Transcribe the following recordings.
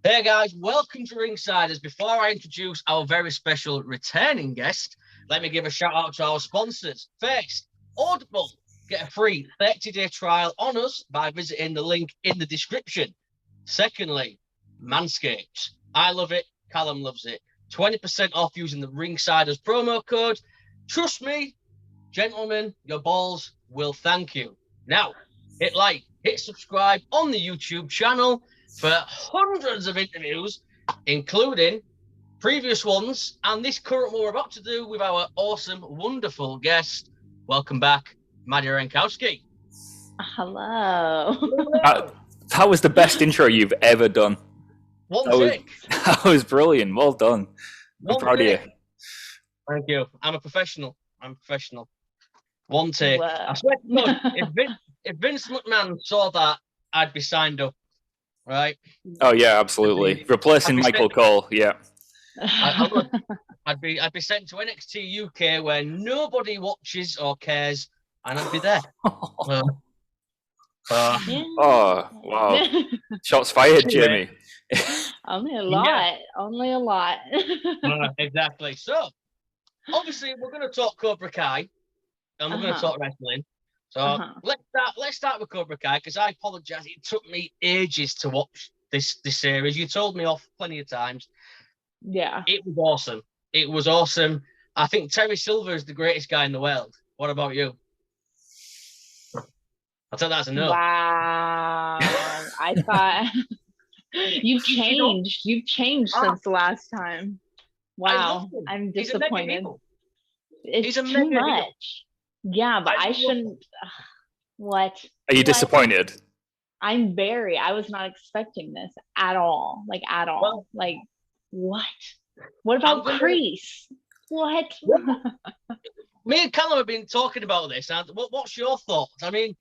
Hey guys, welcome to Ringsiders. Before I introduce our very special returning guest, let me give a shout out to our sponsors. First, Audible. Get a free 30-day trial on us by visiting the link in the description. Secondly, Manscaped. I love it. Callum loves it. 20% off using the Ringsiders promo code. Trust me, gentlemen, your balls will thank you. Now, hit like, hit subscribe on the YouTube channel for hundreds of interviews, including previous ones and this current one we're about to do with our awesome, wonderful guest. Welcome back, Madi Wrenkowski. Hello. That was the best intro you've ever done. That was brilliant. Well done. I'm proud of you. Thank you. I'm a professional. One take. Wow. I swear to God, if Vince McMahon saw that, I'd be signed up. Right? Oh yeah, absolutely. Replacing Michael Cole, yeah. I'd be sent to NXT UK where nobody watches or cares, and I'd be there. Oh wow! Shots fired, Jimmy. Only a lot. Exactly. So, obviously, we're going to talk Cobra Kai, and we're going to talk wrestling. So let's start with Cobra Kai, because I apologize. It took me ages to watch this series. You told me off plenty of times. Yeah. It was awesome. I think Terry Silva is the greatest guy in the world. What about you? I'll tell that's a no. Wow. I thought you've changed. You've changed since the last time. Wow. I'm disappointed. It's too much. Yeah, but I shouldn't. What? Are you disappointed? I was not expecting this at all. Like, at all. Well, like, what? What about crease? What? Me and Callum have been talking about this. And what's your thoughts? I mean,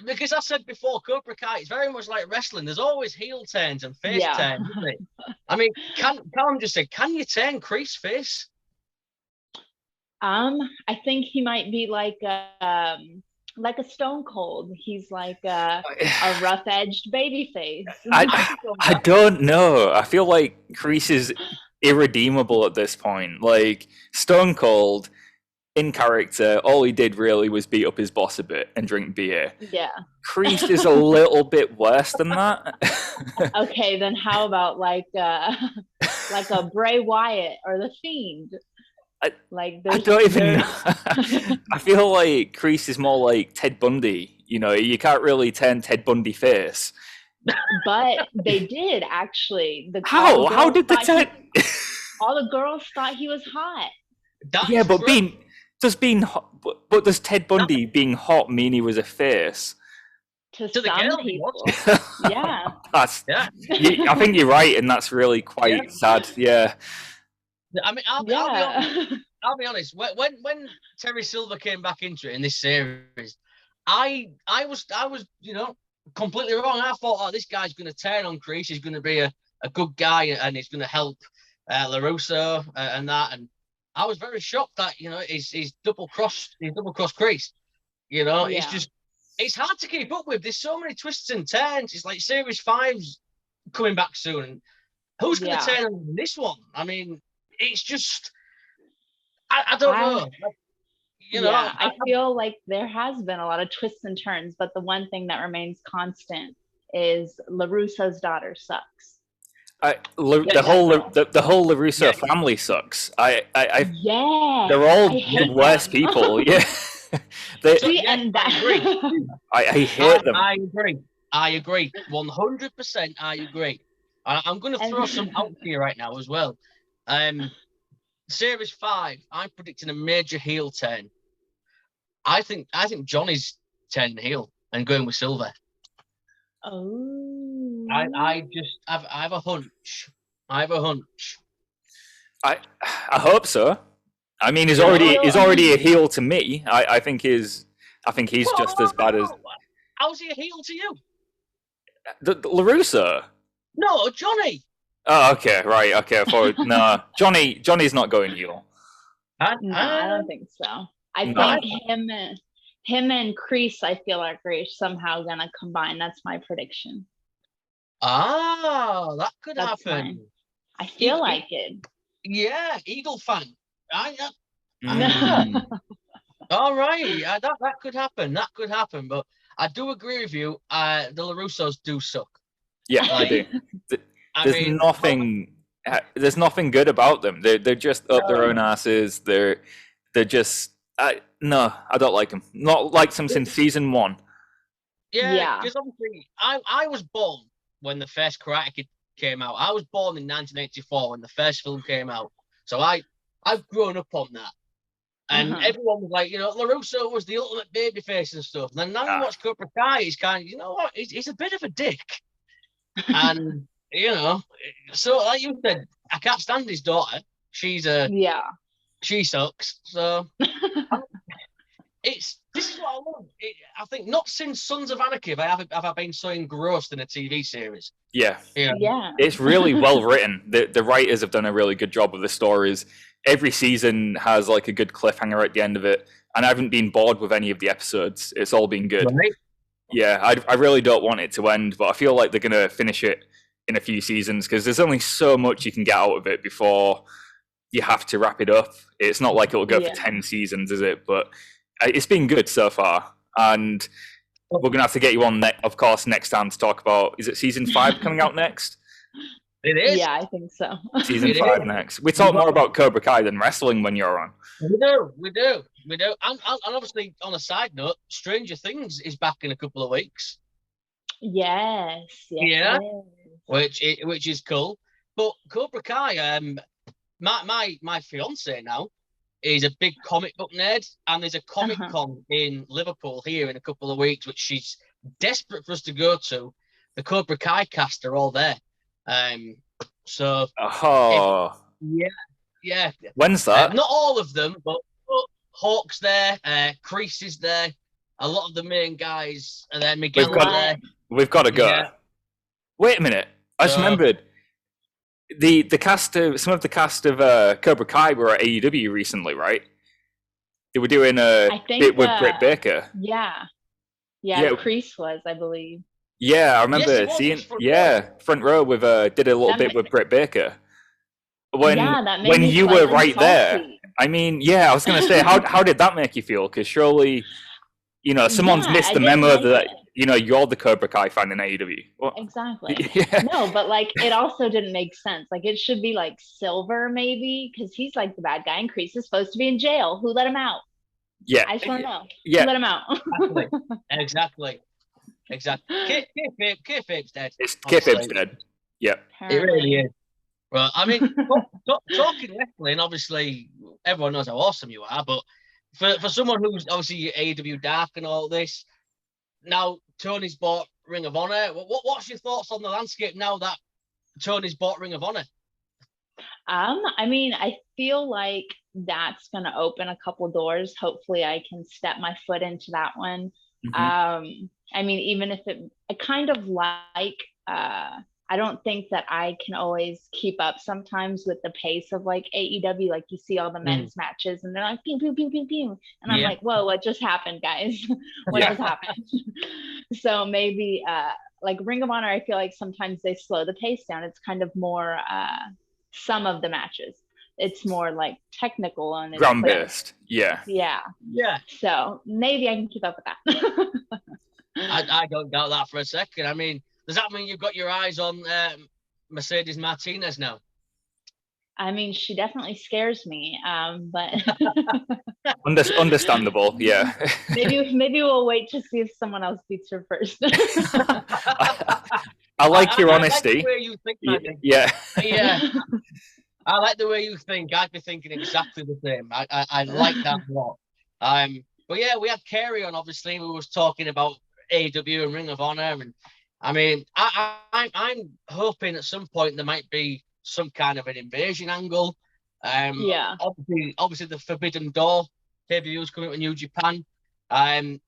because I said before, Cobra Kai is very much like wrestling. There's always heel turns and face turns, isn't it? I mean, Callum just said, can you turn crease face? I think he might be like a Stone Cold. He's like a rough-edged baby face. I don't know. I feel like Crease is irredeemable at this point. Like Stone Cold, in character, all he did really was beat up his boss a bit and drink beer. Yeah. Crease is a little bit worse than that. Okay, then how about like a Bray Wyatt or the Fiend? I don't even know. I feel like Crease is more like Ted Bundy. You know, you can't really turn Ted Bundy face. But they did, actually. How did all the girls thought he was hot. Does Ted Bundy being hot mean he was a face? To some people. Yeah. I think you're right, and that's really quite sad. Yeah. I mean, I'll be honest. When Terry Silva came back into it in this series, I was completely wrong. I thought, this guy's going to turn on Crease. He's going to be a good guy, and he's going to help Rosa and that. And I was very shocked that he's double crossed Crease. It's hard to keep up with. There's so many twists and turns. It's like Series 5's coming back soon. Who's going to turn on this one? I mean, it's just, I don't know. I feel like there has been a lot of twists and turns, but the one thing that remains constant is LaRusso's daughter sucks. The whole LaRusso family sucks. They're all the worst people. Yeah. I hate them. I agree. 100%. I agree. I'm going to throw some out here right now as well. Series 5, I'm predicting a major heel turn. I think Johnny's turning heel and going with Silva. Oh. I have a hunch. I hope so. I mean, he's already a heel to me. I think he's just as bad as. How's he a heel to you? The LaRusso. No, Johnny. Oh, okay, right, okay. No, Johnny's not going heel. No, I don't think so. I think him and Crease, I feel like, are somehow gonna combine. That's my prediction. That could happen. I feel like it. Yeah, Eagle Fang. All right, that could happen. That could happen. But I do agree with you. The LaRussos do suck. Yeah, they do. There's nothing good about them. They're just up their own asses. They're just. No, I don't like them. Not liked them since season 1. Yeah, because obviously I was born when the first Karate Kid came out. I was born in 1984 when the first film came out. So I've grown up on that. And everyone was like, LaRusso was the ultimate babyface and stuff. And then now you watch Cobra Kai, he's kind of, you know what, he's a bit of a dick. And, so like you said, I can't stand his daughter. She sucks. So this is what I love. I think not since Sons of Anarchy have I been so engrossed in a TV series. Yeah. It's really well written. The writers have done a really good job with the stories. Every season has like a good cliffhanger at the end of it, and I haven't been bored with any of the episodes. It's all been good. Right. Yeah, I really don't want it to end, but I feel like they're going to finish it in a few seasons because there's only so much you can get out of it before you have to wrap it up. It's not like it'll go for 10 seasons, is it? But it's been good so far, and we're going to have to get you on, of course, next time to talk about, is it season 5 coming out next? It is. Yeah, I think so. Season 5 next. We talk more about Cobra Kai than wrestling when you're on. We do. And obviously, on a side note, Stranger Things is back in a couple of weeks. Yes. Yeah. Which is cool. But Cobra Kai, my fiance now is a big comic book nerd, and there's a Comic Con in Liverpool here in a couple of weeks, which she's desperate for us to go to. The Cobra Kai cast are all there. When's that? Not all of them, but Hawk's there, Crease is there, a lot of the main guys are there. Miguel there. We've got to go. Yeah. Wait a minute! I just remembered the cast of some of the cast of Cobra Kai were at AEW recently, right? They were doing a bit with Britt Baker. Yeah, Crease was, I believe. Yeah, I remember seeing. Front row with did a little bit with Britt Baker. When you were right there, I mean, I was gonna say, how did that make you feel? Because surely, someone's missed the memo that you're the Cobra Kai fan in AEW. Well, exactly. No, but like it also didn't make sense. Like it should be like Silver maybe, because he's like the bad guy, and Crease is supposed to be in jail. Who let him out? Yeah, I just want to know. Yeah, who let him out? Exactly. Kayfabe's dead. Kayfabe's dead. Yeah, it really is. Well, I mean, talking wrestling, obviously, everyone knows how awesome you are, but for someone who's obviously AEW Dark and all this, now Tony's bought Ring of Honor. What's your thoughts on the landscape now that Tony's bought Ring of Honor? I mean, I feel like that's going to open a couple doors. Hopefully I can step my foot into that one. I mean, even if I kind of like, I don't think that I can always keep up sometimes with the pace of like AEW. Like you see all the men's matches and they're like, pew, pew, pew, pew, pew. And I'm like, whoa, what just happened, guys? What just happened? So maybe like Ring of Honor, I feel like sometimes they slow the pace down. It's kind of more, some of the matches. It's more like technical and ground based. Yeah. So maybe I can keep up with that. I don't doubt that for a second. I mean, does that mean you've got your eyes on Mercedes Martinez now? I mean, she definitely scares me, but understandable. Yeah. maybe we'll wait to see if someone else beats her first. I like your honesty. I like the way you think, Yeah. I like the way you think. I'd be thinking exactly the same. I like that a lot. But yeah, we had Kerry on. Obviously, we was talking about AEW and Ring of Honor, and I mean, I'm hoping at some point there might be some kind of an invasion angle. Obviously the Forbidden Door pay-per-view is coming to New Japan.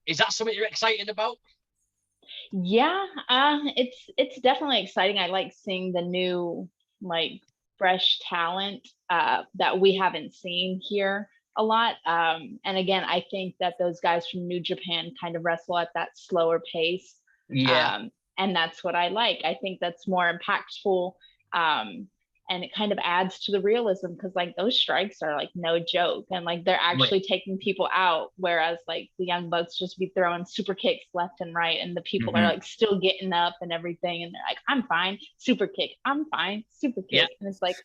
Is that something you're excited about? Yeah, it's definitely exciting. I like seeing the new like fresh talent that we haven't seen here a lot. And again, I think that those guys from New Japan kind of wrestle at that slower pace. And that's what I like. I think that's more impactful. And it kind of adds to the realism, because like those strikes are like no joke, and like they're actually taking people out, whereas like the Young Bucks just be throwing super kicks left and right, and the people are like still getting up and everything, and they're like, I'm fine, super kick, I'm fine, super kick. And it's like,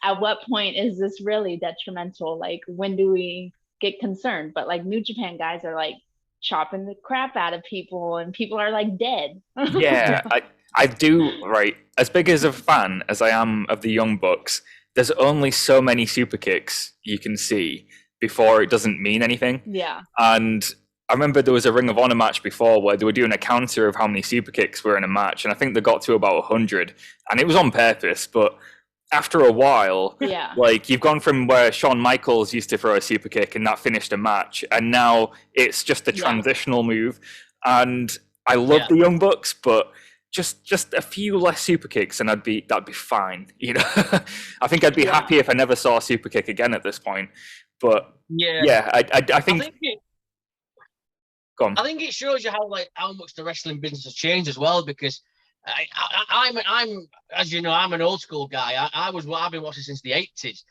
at what point is this really detrimental? Like, when do we get concerned? But like New Japan guys are like chopping the crap out of people, and people are like dead. I do, right, as big as a fan as I am of the Young Bucks, there's only so many super kicks you can see before it doesn't mean anything. Yeah. And I remember there was a Ring of Honor match before where they were doing a counter of how many super kicks were in a match, and I think they got to about 100, and it was on purpose, but after a while, like, you've gone from where Shawn Michaels used to throw a super kick and that finished a match, and now it's just a transitional move. And I love the Young Bucks, but just a few less super kicks and that'd be fine, you know. I think I'd be happy if I never saw a super kick again at this point. But I think I think it shows you how much the wrestling business has changed as well, because I'm as you know, I'm an old school guy. I've been watching since the 80s,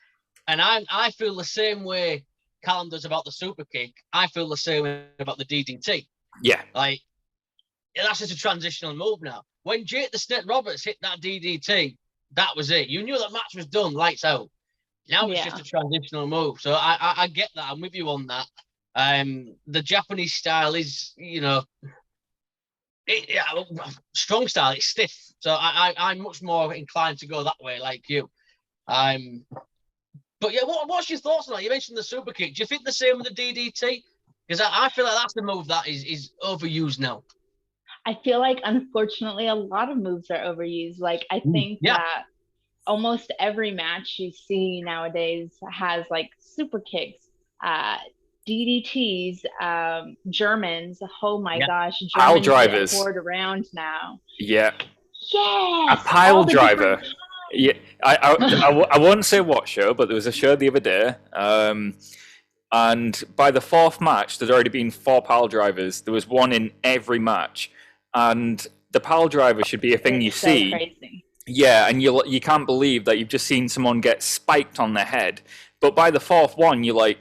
and I feel the same way Callum does about the super kick. I feel the same way about the DDT. Yeah, like that's just a transitional move now. When Jake the Snake Roberts hit that DDT, that was it. You knew that match was done, lights out. Now it's just a transitional move. So I get that. I'm with you on that. The Japanese style is, you know, strong style. It's stiff. So I'm much more inclined to go that way, like you. But yeah, what's your thoughts on that? You mentioned the super kick. Do you think the same with the DDT? Because I feel like that's the move that is overused now. I feel like, unfortunately, a lot of moves are overused. Like, I think that almost every match you see nowadays has like super kicks, DDTs, Germans. Oh my gosh, Germans pile drivers get poured around now. Yes, a pile driver. Yeah, I won't say what show, but there was a show the other day. And by the fourth match, there's already been 4 pile drivers. There was one in every match. And the pile driver should be a thing you see. Crazy. Yeah, and you can't believe that you've just seen someone get spiked on their head. But by the 4th one, you're like,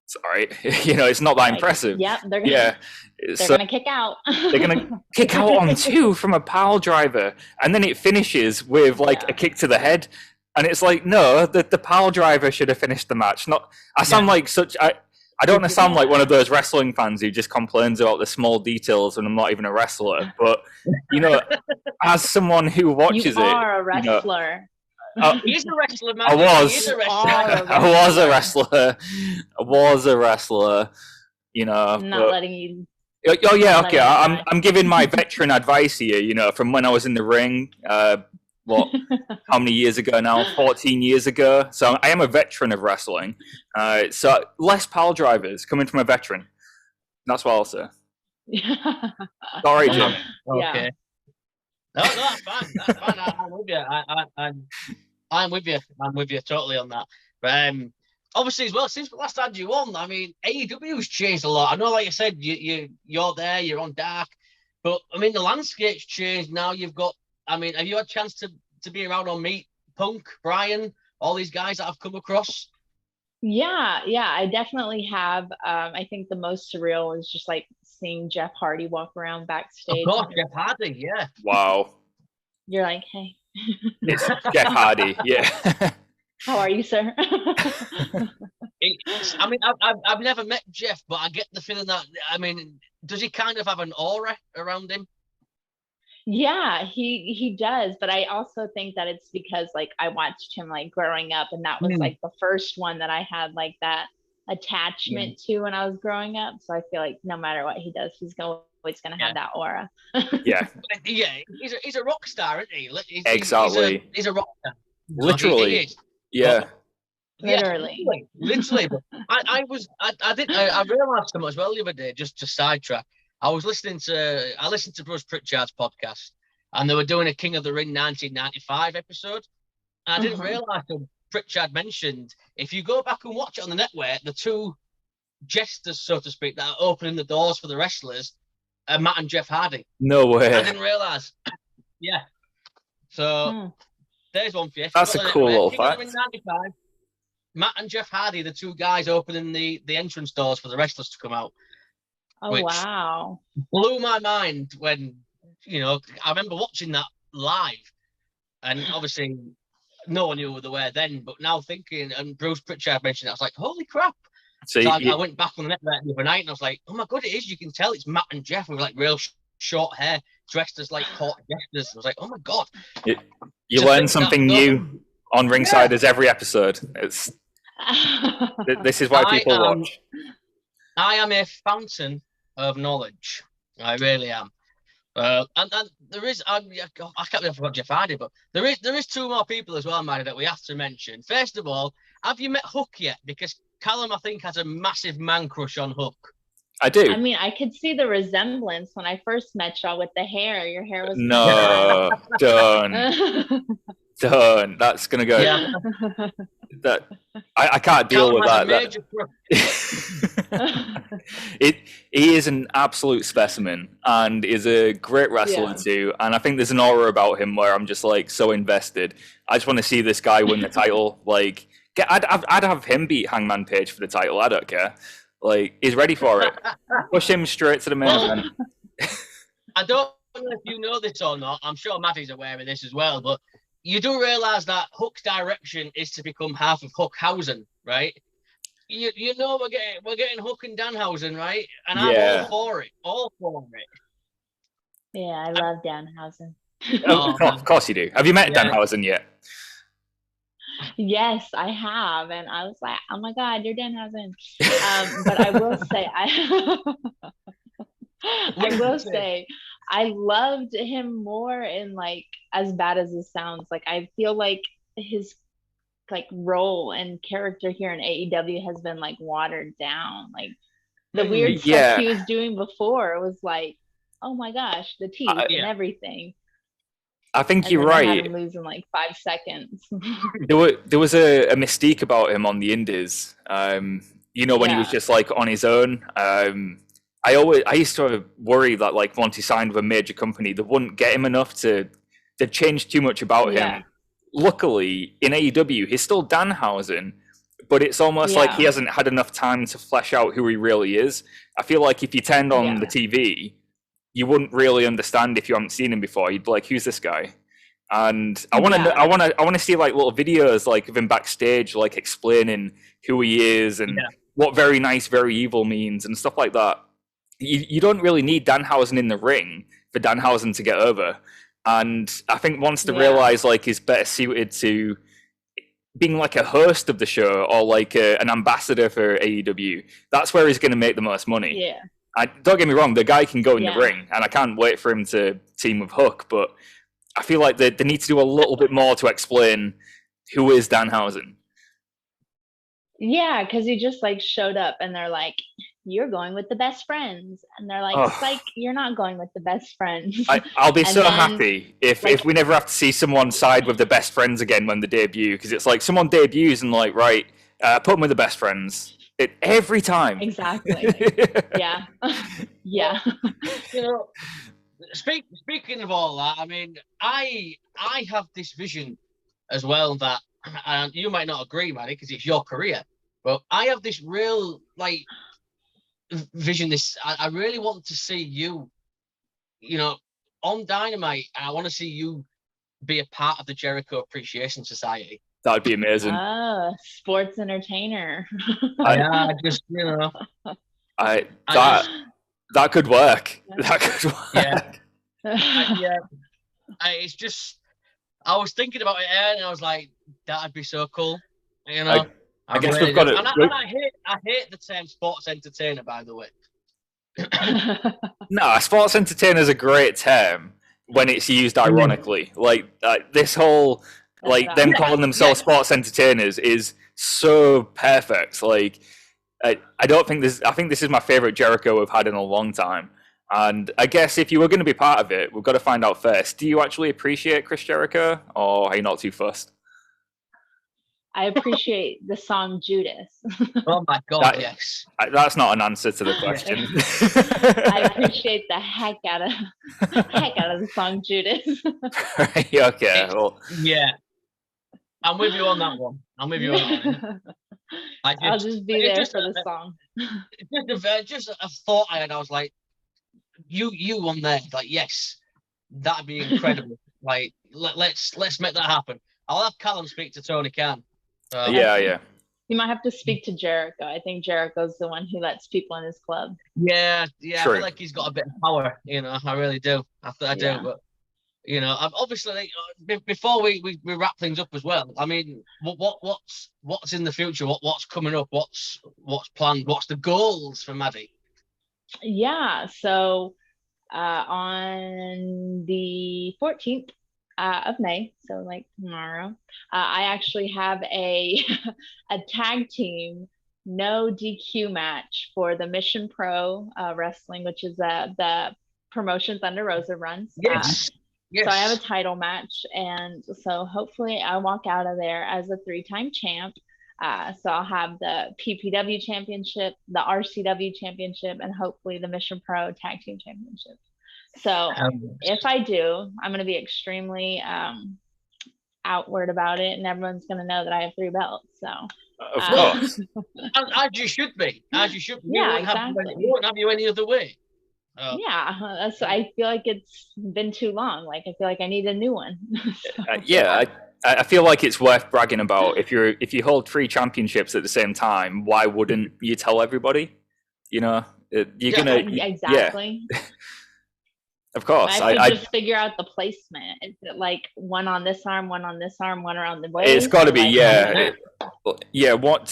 sorry, you know, it's not that impressive. Yeah, they're gonna kick out. They're gonna kick out on 2 from a pile driver, and then it finishes with like a kick to the head. And it's like, no, the pile driver should have finished the match. I sound like such. I don't want to sound like one of those wrestling fans who just complains about the small details when I'm not even a wrestler. But, you know, as someone who watches you are a wrestler. You know, he's a wrestler, man. I was a wrestler. You know. I'm not letting you. Oh yeah, okay. I'm giving my veteran advice here. You know, from when I was in the ring. How many years ago now? 14 years ago. So I am a veteran of wrestling. So less pile drivers coming from a veteran. That's what I'll say. Sorry, Jim. Okay. No, that's fine. That's fine. I'm with you. I'm with you. I'm with you totally on that. But obviously as well, since we last had you on, I mean, AEW's changed a lot. I know, like I said, you're there, you're on Dark, but I mean, the landscape's changed now. You've got. I mean, have you had a chance to be around on Meet, Punk, Brian, all these guys that I've come across? Yeah, I definitely have. I think the most surreal is just like seeing Jeff Hardy walk around backstage. Of course, Jeff Hardy, yeah. Wow. You're like, hey. It's Jeff Hardy, yeah. How are you, sir? I mean, I've never met Jeff, but I get the feeling that, I mean, does he kind of have an aura around him? Yeah, he does, but I also think that it's because like I watched him like growing up, and that was like the first one that I had like that attachment to when I was growing up. So I feel like no matter what he does, he's always gonna have that aura. Yeah, he's a rock star, isn't he? Exactly. He's a rock star. Literally. He is. Yeah. Literally. Literally. But I realized so much well the other day, just to sidetrack. I listened to Bruce Pritchard's podcast, and they were doing a King of the Ring 1995 episode. And I didn't realize that Pritchard mentioned, if you go back and watch it on the network, the 2 jesters, so to speak, that are opening the doors for the wrestlers, Matt and Jeff Hardy. No way. I didn't realise. Yeah. So there's one for you. That's a cool little fact. Matt and Jeff Hardy, the two guys opening the entrance doors for the wrestlers to come out. Oh, wow. Blew my mind when, I remember watching that live. And obviously, no one knew who they were then. But now thinking, and Bruce Pritchard mentioned it, I was like, holy crap. So I went back on the net the other night and I was like, oh my God, it is. You can tell it's Matt and Jeff with like real short hair, dressed as like court jesters. I was like, oh my God. You learn something new on Ringside as every episode. This is why people watch. I am a fountain of knowledge. I really am. And there is, I can't believe I forgot Jeff Hardy, but there is two more people as well, Maddie, that we have to mention. First of all, have you met Hook yet? Because Callum, I think, has a massive man crush on Hook. I do. I mean, I could see the resemblance when I first met y'all with the hair. Your hair was done. That's gonna go. Yeah. That I can't deal with that. He is an absolute specimen and is a great wrestler too. And I think there's an aura about him where I'm just like so invested. I just want to see this guy win the title. Like, I'd have him beat Hangman Page for the title. I don't care. Like, he's ready for it. Push him straight to the main event. I don't know if you know this or not. I'm sure Matty's aware of this as well, but you do realise that Hook's direction is to become half of Hookhausen, right? You know we're getting Hook and Danhausen, right? And I'm all for it. Yeah, I love Danhausen. Of course you do. Have you met Danhausen yet? Yes, I have, and I was like, "Oh my God, you're Danhausen." But I will say, I loved him more in, like, as bad as it sounds. Like, I feel like his like role and character here in AEW has been like watered down. Like the weird stuff he was doing before was like, oh my gosh, the teeth and everything. I think you're right. I had him lose in like 5 seconds. there was a mystique about him on the Indies. When he was just like on his own. I used to worry that like once he signed with a major company, they wouldn't get him enough they'd change too much about him. Luckily, in AEW, he's still Danhausen, but it's almost like he hasn't had enough time to flesh out who he really is. I feel like if you turned on the TV, you wouldn't really understand if you haven't seen him before. You'd be like, "Who's this guy?" And I want to see like little videos like of him backstage, like explaining who he is and what very nice, very evil means and stuff like that. You don't really need Danhausen in the ring for Danhausen to get over. And I think once they realize like he's better suited to being like a host of the show or like an ambassador for AEW, that's where he's going to make the most money. Yeah. Don't get me wrong, the guy can go in the ring, and I can't wait for him to team with Hook, but I feel like they need to do a little bit more to explain who is Danhausen. Yeah, because he just like showed up and they're like, "You're going with the best friends," and they're like, "Psych, you're not going with the best friends." I'll be so happy if we never have to see someone side with the best friends again when they debut, because it's like someone debuts and like, right, put them with the best friends. Every time. Exactly. Yeah. Speaking of all that, I mean, I have this vision as well that, and you might not agree, Maddie, because it's your career, but I have this real like vision. I really want to see you, on Dynamite. I want to see you be a part of the Jericho Appreciation Society. That would be amazing. Sports entertainer. That could work. That could work. It's just, I was thinking about it, and I was like, that'd be so cool. I guess we've got it. And I hate the term sports entertainer, by the way. No, sports entertainer is a great term when it's used ironically. Like this whole. Like them calling themselves sports entertainers is so perfect. Like I think this is my favorite Jericho we've had in a long time. And I guess if you were going to be part of it, we've got to find out first. Do you actually appreciate Chris Jericho, or are you not too fussed? I appreciate the song Judas. Oh my God, yes. That's not an answer to the question. I appreciate the heck out of the song Judas. Okay. Well, yeah. I'm with you on that one. I'm with you on that one. I'll just be there for the song. Just a thought I had. I was like, you on there, like, yes, that'd be incredible. Like, let's make that happen. I'll have Callum speak to Tony Khan. Yeah. You might have to speak to Jericho. I think Jericho's the one who lets people in his club. Yeah. True. I feel like he's got a bit of power. I really do. I do. But obviously, before we wrap things up as well. I mean, what's in the future? What's coming up? What's planned? What's the goals for Madi? Yeah. So on the 14th of May, so like tomorrow, I actually have a tag team no DQ match for the Mission Pro Wrestling, which is the promotion Thunder Rosa runs. Yes. So I have a title match, and so hopefully I walk out of there as a 3-time champ. So I'll have the PPW championship, the RCW championship, and hopefully the Mission Pro Tag Team Championship. So if I do, I'm going to be extremely outward about it, and everyone's going to know that I have 3 belts. So of course, as you should be. Yeah, exactly. We won't have you any other way. Yeah, so I feel like it's been too long. Like I feel like I need a new one. I feel like it's worth bragging about. If you hold 3 championships at the same time, why wouldn't you tell everybody? You're gonna exactly. Yeah. Of course, I just figure out the placement. Is it like one on this arm, one on this arm, one around the waist? It's got to be,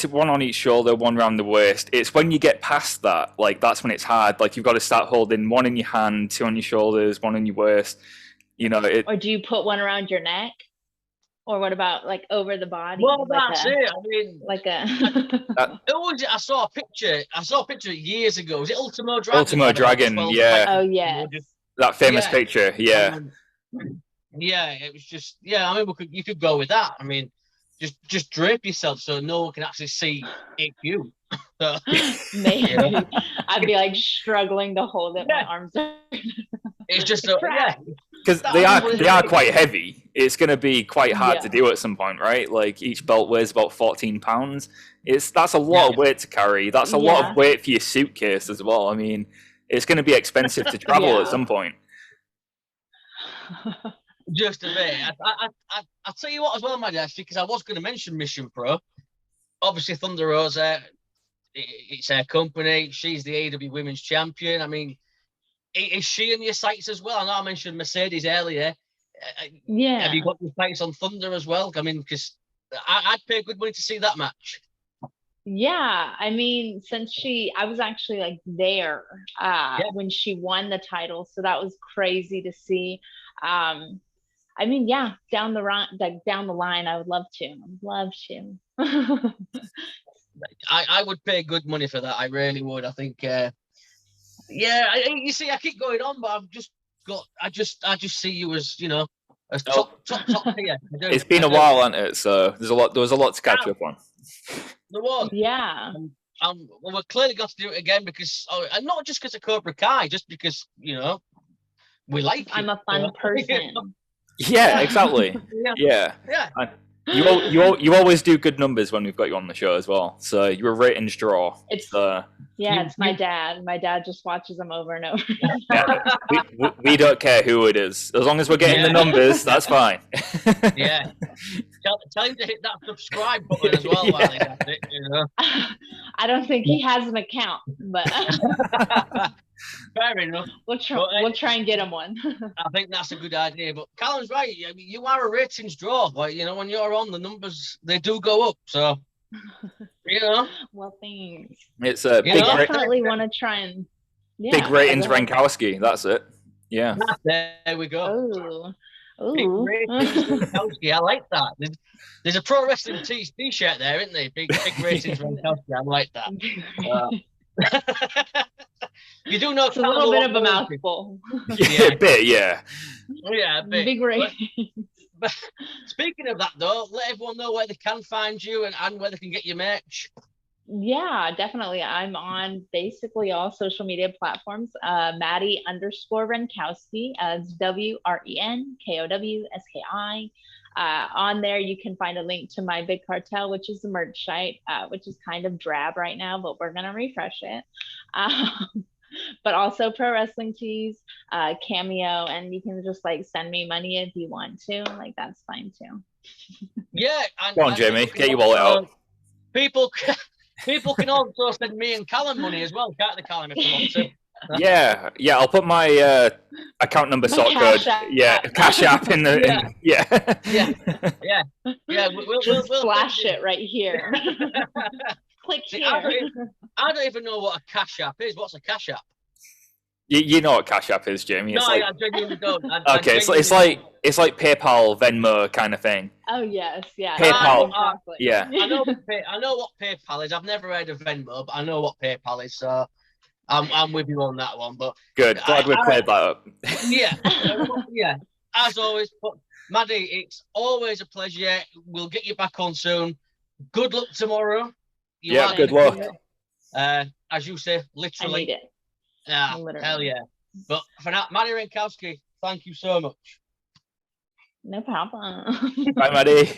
one on each shoulder, one around the waist. It's when you get past that, like that's when it's hard. Like you've got to start holding one in your hand, 2 on your shoulders, 1 on your waist. Or do you put one around your neck? Or what about like over the body? Well, that's it. I mean, like a. I saw a picture years ago. Was it Ultimo Dragon? Ultimo Dragon, yeah. Oh yeah. That famous picture, yeah. It was just, I mean, you could go with that. I mean, just drape yourself so no one can actually see it's you. Maybe. I'd be like struggling to hold it. My arms are. It's just because they are quite heavy. It's going to be quite hard to do at some point, right? Like each belt weighs about 14 pounds. That's a lot of weight to carry. That's a lot of weight for your suitcase as well. I mean, it's going to be expensive to travel at some point. Just a bit. I'll tell you what as well, Madi, actually, because I was going to mention Mission Pro. Obviously, Thunder Rosa, it's her company. She's the AEW Women's Champion. I mean, is she in your sights as well? I know I mentioned Mercedes earlier. Have you got your sights on Thunder as well? I mean, because I'd pay good money to see that match. Yeah, I mean, I was actually like there when she won the title, so that was crazy to see. I mean, down the line, I would love to. I would pay good money for that. I really would. I think. You see, I keep going on, but I just see you as as top tier. It's been a while, hasn't it? So there was a lot to catch up on. There was. Yeah. Well, we're clearly got to do it again because, and not just because of Cobra Kai, just because we like you. I'm a fun person. Yeah, exactly. Yeah. You always do good numbers when we've got you on the show as well. So you're a ratings draw. It's my dad. My dad just watches them over and over. We don't care who it is. As long as we're getting the numbers, that's fine. Yeah. Tell him to hit that subscribe button as well while he's at it, I don't think he has an account, but fair enough. We'll try and get him one. I think that's a good idea. But Callum's right. I mean, you are a ratings draw. Like, when you're on, the numbers, they do go up. So, Well, thanks. It's a big definitely want to try and big ratings Wrenkowski. That's it. Yeah. There we go. Ooh. Big ratings Wrenkowski. I like that. There's a pro wrestling t-shirt there, isn't there? Big ratings Wrenkowski. I like that. You do know it's a little bit of a mouthful. A bit, yeah. Yeah, a bit. Big ratings. But speaking of that, though, let everyone know where they can find you and where they can get your merch. Yeah, definitely. I'm on basically all social media platforms. Madi _Wrenkowski, as WRENKOWSKI. On there, you can find a link to my Big Cartel, which is the merch site, which is kind of drab right now, but we're gonna refresh it. But also pro wrestling tees, Cameo, and you can just like send me money if you want to. Like that's fine too. Yeah. Go on, Jamie. Get your wallet out. People can also send me and Callum money as well. Can't they, Callum, if they want to? Yeah, I'll put my account number, sort code. Yeah, Cash App in the. Yeah. We'll flash it right here. Click here. I don't even know what a Cash App is. What's a Cash App? You know what Cash App is, Jamie? It's I genuinely don't. It's like PayPal, Venmo kind of thing. Oh yes, yeah. PayPal. Exactly. Yeah. I know what PayPal is. I've never heard of Venmo, but I know what PayPal is. So I'm with you on that one. But good. Glad we cleared that up. Yeah. As always, Maddie, it's always a pleasure. We'll get you back on soon. Good luck tomorrow. Good luck. As you say, literally. I need it. Hell yeah. But for now, Madi Wrenkowski, thank you so much. No problem. Bye, Maddie.